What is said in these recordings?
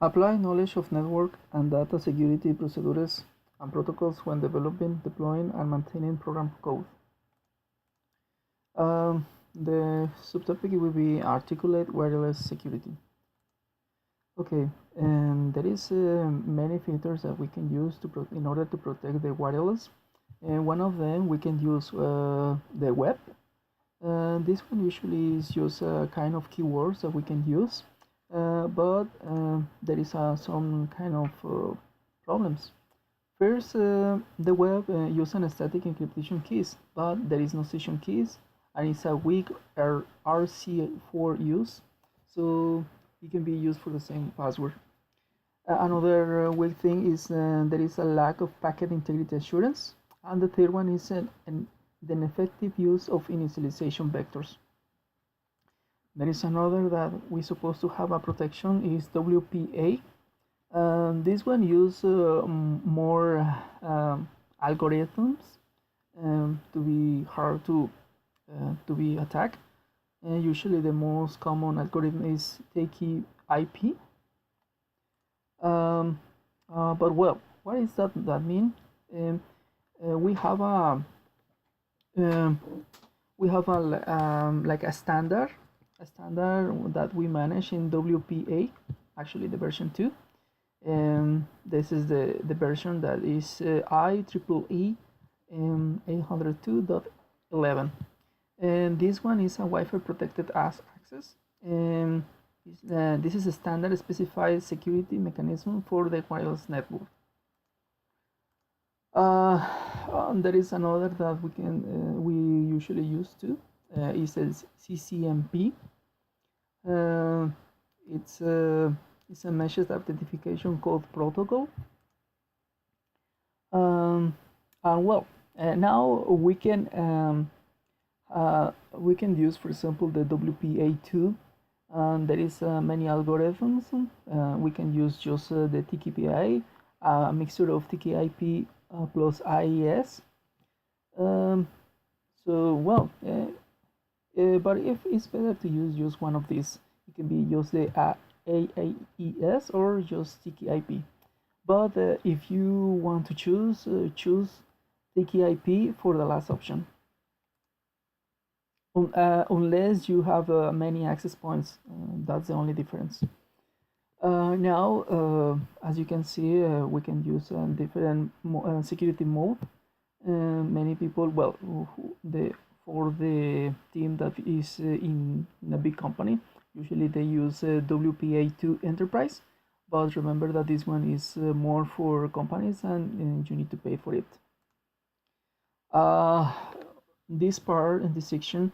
Apply knowledge of network and data security procedures and protocols when developing, deploying, and maintaining program code. The subtopic will be articulate wireless security. Okay, and there is many filters that we can use in order to protect the wireless. And one of them we can use the web. This one usually is just kind of keywords that we can use, but there is some kind of problems. First, the web uses static encryption keys, but there is no session keys, and it's a weak RC4 use, so it can be used for the same password. Another weak thing is there is a lack of packet integrity assurance, and the third one is the ineffective use of initialization vectors. There is another that we're supposed to have a protection is WPA. This one use more algorithms to be hard to be attacked. Usually the most common algorithm is TKIP. But well, what is that mean? We have a like a standard that we manage in WPA, actually the version 2. This is the version that is IEEE 802.11, and this one is a Wi-Fi protected access, and this is a standard specified security mechanism for the wireless network. There is another that we usually use too. Is a CCMP. It's a message identification code protocol. And well, now we can use, for example, the WPA2. And there is many algorithms. We can use just the TKPI, a mixture of TKIP plus IES. So well, but if it's better to use just one of these, it can be just the AAES or just TKIP. But if you want to choose TKIP for the last option. Unless you have many access points, that's the only difference. Now, as you can see, we can use different security mode. Many people, well, for the team that is in a big company, usually they use WPA2 Enterprise, but remember that this one is more for companies, and you need to pay for it. This part in this section,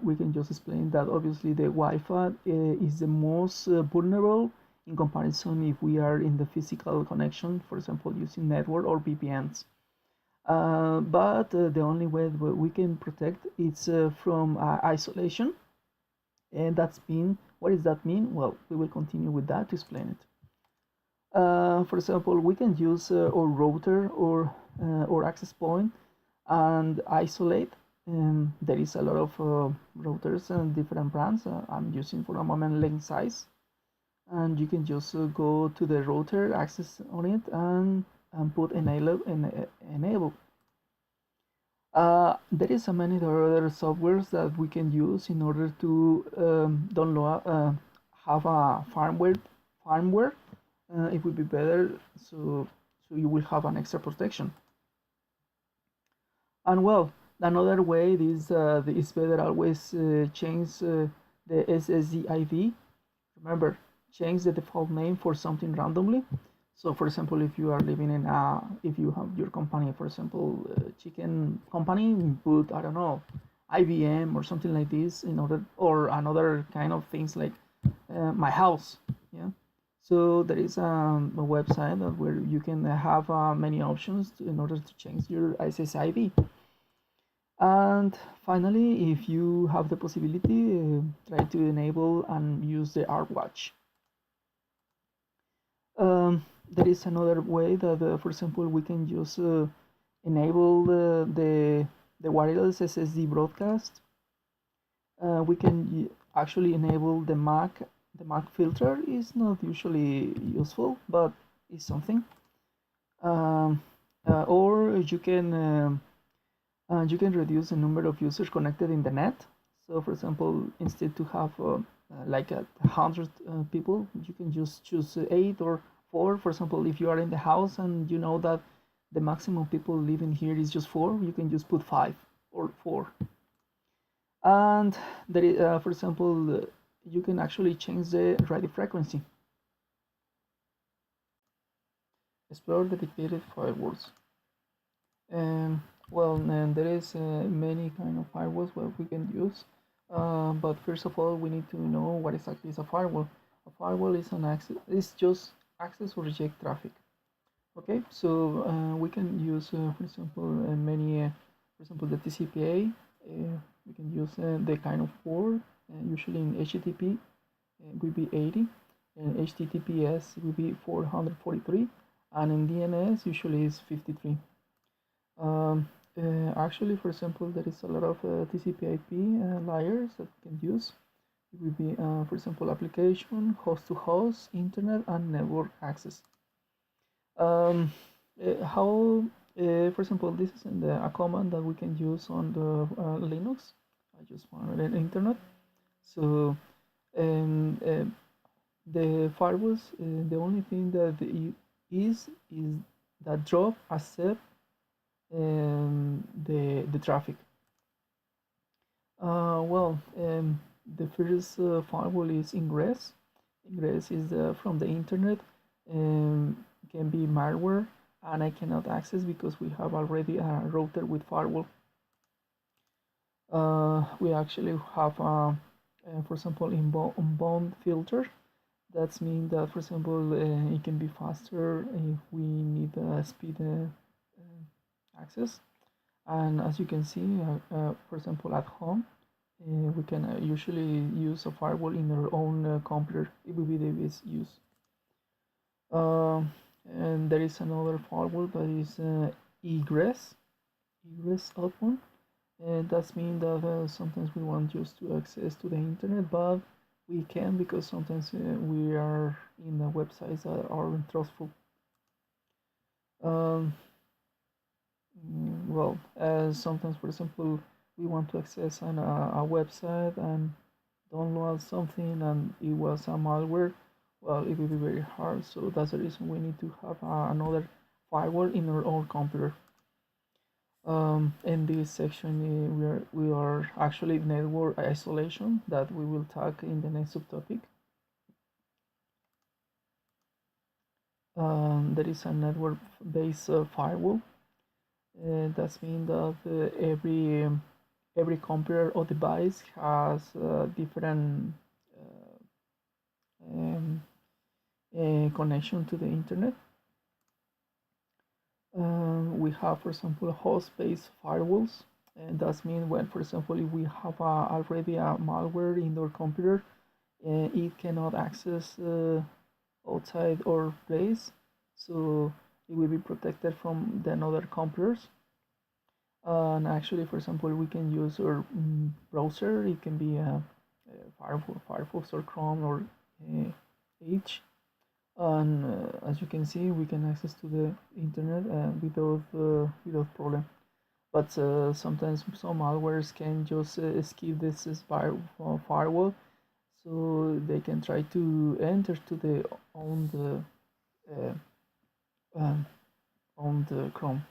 we can just explain that obviously the Wi-Fi is the most vulnerable in comparison if we are in the physical connection, for example, using network or VPNs. But the only way we can protect is from isolation, and what does that mean? Well, we will continue with that to explain it. For example, we can use our router or access point and isolate. There is a lot of routers and different brands. I'm using for a moment link size, and you can just go to the router, access on it, and put enable. There is many other softwares that we can use in order to download, have a firmware. It would be better, so you will have an extra protection. And well, another way is better always change the SSD ID. Remember, change the default name for something randomly. So for example, if you are living in if you have your company, for example, chicken company, put, I don't know, IBM or something like this in order, or another kind of things like my house. Yeah. So there is a website where you can have many options in order to change your SSID. And finally, if you have the possibility, try to enable and use the ArtWatch. There is another way that, for example, we can just enable the wireless SSD broadcast. We can actually enable the MAC the MAC filter is not usually useful, but it's something. Or you can reduce the number of users connected in the net. So, for example, instead to have like 100 people, you can just choose 8 or 4. For example, if you are in the house and you know that the maximum people living here is just 4, you can just put 5 or 4. And there is, for example, you can actually change the radio frequency. Explore dedicated firewalls. Um, well, and there is many kind of firewalls that we can use. But first of all, we need to know what exactly is a firewall. A firewall is an access. It's just access or reject traffic. Okay, so we can use, for example, many, for example, the TCP/IP. We can use the kind of port. Usually in HTTP, will be 80, and HTTPS will be 443, and in DNS usually is 53. Actually, for example, there is a lot of TCP/IP layers that we can use. It will be, for example, application, host-to-host, internet, and network access. How, for example, this is a command that we can use on the Linux. I just found it on the internet. So, the firewalls, the only thing that is that drop accept the traffic. The first firewall is ingress. Ingress is from the internet. Can be malware, and I cannot access because we have already a router with firewall. We actually have, for example, inbound filter. That means that, for example, it can be faster if we need speed access. And as you can see, for example, at home, we can usually use a firewall in our own computer. It will be the best use. And there is another firewall that is egress outbound. That means that sometimes we want just to access to the internet, but we can because sometimes we are in websites that are untrustful. Well, sometimes, for example, we want to access a website and download something and it was a malware. Well, it will be very hard, so that's the reason we need to have another firewall in our own computer. In this section, we are actually network isolation that we will talk in the next subtopic. There is a network-based firewall. That means that every computer or device has different connection to the internet. We have, for example, host-based firewalls, and that means when, for example, if we have already a malware in our computer, it cannot access outside our place, so it will be protected from the other computers. And actually, for example, we can use our browser. It can be Firefox or Chrome or Edge. And as you can see, we can access to the internet without problem. But sometimes some malwares can just skip this firewall, so they can try to enter to the on the Chrome.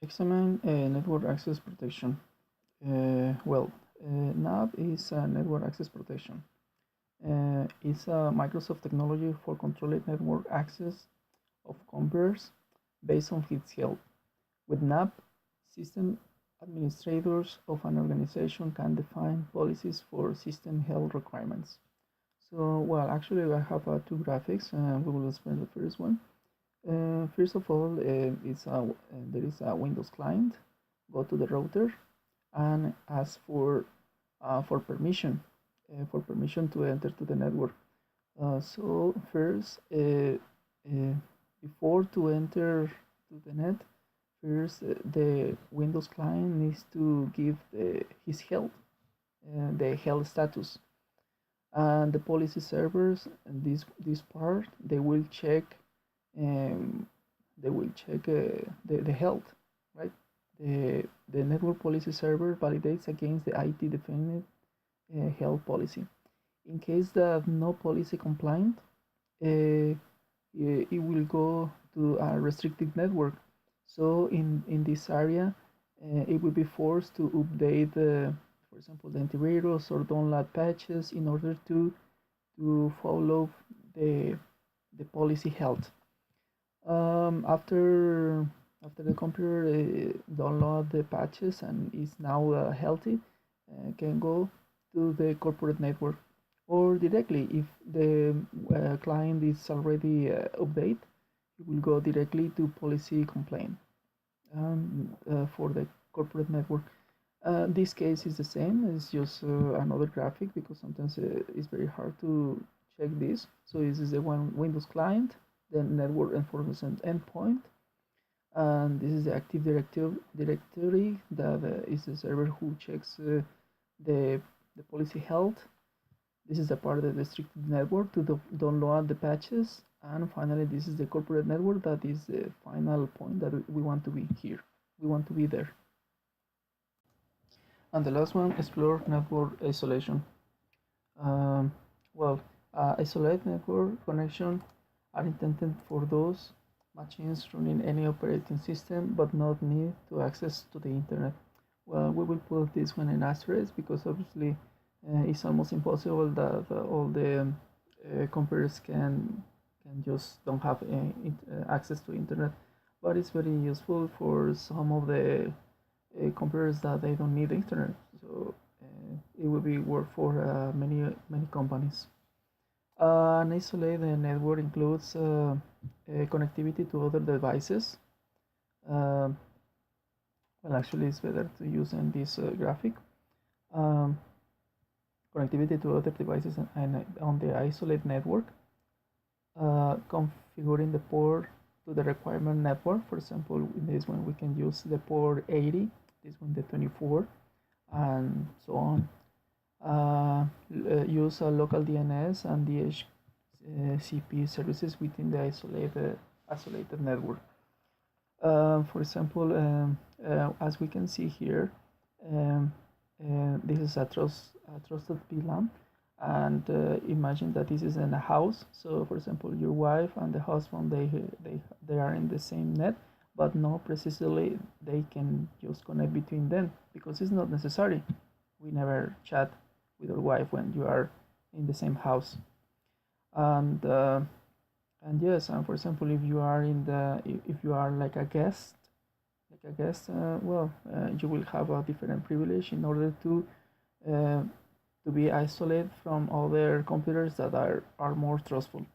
Examine network access protection. NAP is network access protection. It's a Microsoft technology for controlling network access of computers based on its health. With NAP, system administrators of an organization can define policies for system health requirements. So, well, actually, I have two graphics, and we will explain the first one. First of all, there is a Windows client. Go to the router and ask for permission to enter to the network. So first, before to enter to the net, first the Windows client needs to give his health. the health status. And the policy servers and this part, they will check um, the health, right? The network policy server validates against the IT defined health policy. In case that no policy compliant, it will go to a restricted network. So in this area, it will be forced to update, for example, the antivirus or download patches in order to follow the policy health. After the computer download the patches and is now healthy, can go to the corporate network, or directly if the client is already updated, it will go directly to policy complaint for the corporate network. This case is the same. It's just another graphic because sometimes it's very hard to check this. So this is the one Windows client, the network enforcement endpoint, and this is the active directory that is the server who checks the policy health. This is the part of the restricted network to download the patches, and finally this is the corporate network that is the final point that we want to be here. We want to be there. And the last one, explore network isolation. Um, well, isolate network connection are intended for those machines running any operating system but not need to access to the internet. Well, we will put this one in asterisk because obviously it's almost impossible that all the computers can just don't have access to internet, but it's very useful for some of the computers that they don't need internet. So it will be work for many companies. An isolated network includes connectivity to other devices. Well, actually, it's better to use in this graphic. Connectivity to other devices and on the isolated network. Configuring the port to the requirement network. For example, in this one, we can use the port 80, this one the 24, and so on. Use a local DNS and DHCP services within the isolated network. For example, as we can see here, this is a trusted VLAN, and imagine that this is in a house. So, for example, your wife and the husband they are in the same net, but not precisely they can just connect between them because it's not necessary. We never chat with your wife when you are in the same house, and yes, and for example, if you are if you are like a guest, you will have a different privilege in order to be isolated from other computers that are more trustful.